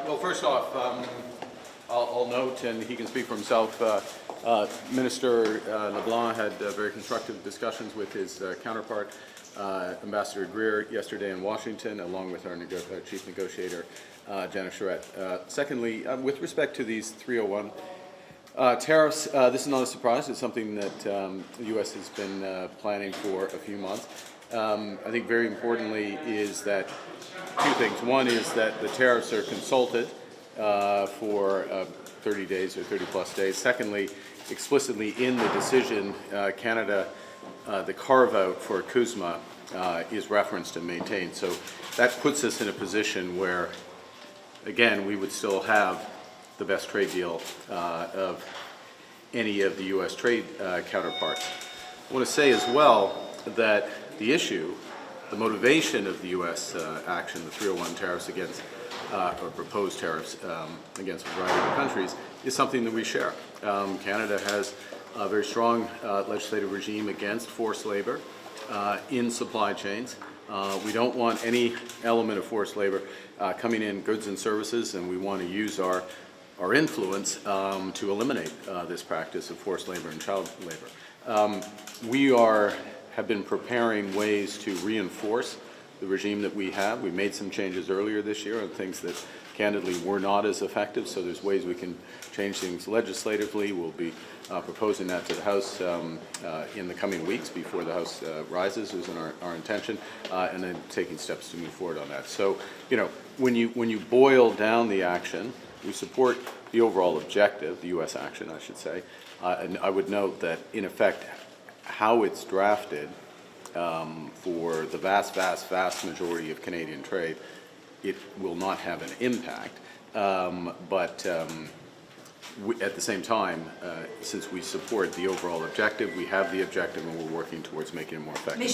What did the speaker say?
Well, first off, I'll note, and he can speak for himself, Minister LeBlanc had very constructive discussions with his counterpart, Ambassador Greer, yesterday in Washington, along with our chief negotiator, Janet Charette. Secondly, with respect to these 301 tariffs, this is not a surprise. It's something that the U.S. has been planning for a few months. I think very importantly is that two things. One is that the tariffs are consulted for 30 days or 30 plus days. Secondly, explicitly in the decision, Canada, the carve out for CUSMA is referenced and maintained. So that puts us in a position where, again, we would still have the best trade deal of any of the U.S. trade counterparts. I want to say as well that the issue, the motivation of the U.S. action, the 301 tariffs against, or proposed tariffs against a variety of countries, is something that we share. Canada has a very strong legislative regime against forced labor in supply chains. We don't want any element of forced labor coming in goods and services, and we want to use our influence to eliminate this practice of forced labor and child labor. We have been preparing ways to reinforce the regime that we have. We made some changes earlier this year on things that candidly were not as effective, so there's ways we can change things legislatively. We'll be proposing that to the House in the coming weeks before the House rises, is our intention, and then taking steps to move forward on that. So, you know, when you boil down the action, we support the overall objective, the U.S. action, I should say, and I would note that, in effect, how it's drafted for the vast majority of Canadian trade, it will not have an impact. But at the same time, since we support the overall objective, we have the objective and we're working towards making it more effective.